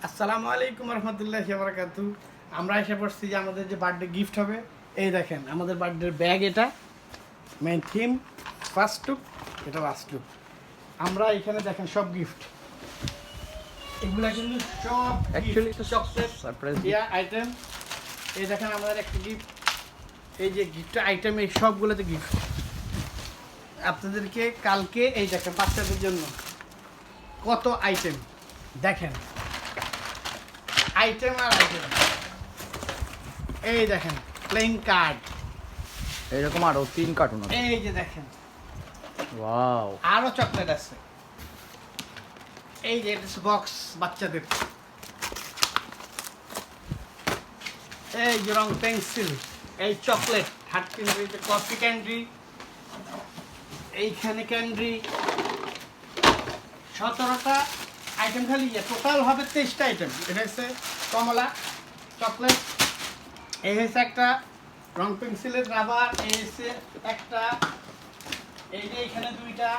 আসসালামু আলাইকুম রহমতুল্লাহি ওয়া বারাকাতুহু। আমরা এসে পড়ছি যে আমাদের যে বার্থডে গিফট হবে। এই দেখেন আমাদের বার্থডের ব্যাগ, এটা মেইন থিম, ফার্স্ট লুক, এটা লাস্ট লুক। আমরা এখানে দেখেন সব গিফট, এগুলা কিন্তু সব Actually, it's a chocolate surprise দিয়া আইটেম। এই দেখেন আমাদের একটা গিফট, এই যে গিফট আইটেম, এই সবগুলোতে গিফট আপনাদেরকে কালকে। এই দেখেন বাচ্চাদের জন্য কত আইটেম, দেখেন আইটেম আর আইটেম। এই দেখেন প্লেইং কার্ড, এরকম আরো 3 কার্টুন আছে। এই যে দেখেন ওয়াও, আরো চকলেট আছে। এই যে এটা বক্স বাচ্চাদের, এই যে রং পেন্সিল, এই চকলেট, হাট ক্যান্ডি, কফি ক্যান্ডি, এইখানে ক্যান্ডি, 17টা আইটেম। খালি টোটাল হবে 23টা আইটেম। এটা হচ্ছে কমলা চকলেট, এই হচ্ছে একটা রং পেন্সিলের রাবার, এই হচ্ছে একটা, এই যে এখানে 2টা,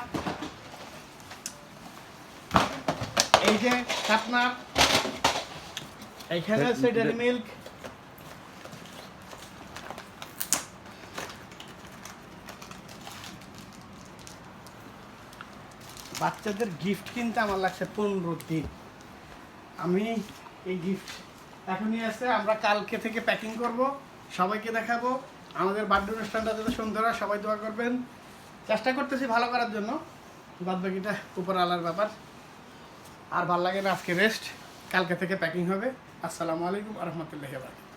এই যে শার্পনার, এইখানে হচ্ছে ডেয়ারি মিল্ক, বাচ্চাদের গিফট কিনতে আমার লাগছে 15 দিন। আমি এই গিফট এখনই আছে, আমরা কালকে থেকে প্যাকিং করব, সবাইকে দেখাবো। আমাদের বার্থডে অনুষ্ঠানটা যাতে সুন্দর হয়, সবাই দোয়া করবেন। চেষ্টা করতেছি ভালো করার জন্য, বাদ বাকিটা উপর আলার ব্যাপার। আর ভাল লাগে না, আজকে রেস্ট, কালকে থেকে প্যাকিং হবে। আসসালামু আলাইকুম রহমতুল্লাহি ওয়া বারাকাতুহু।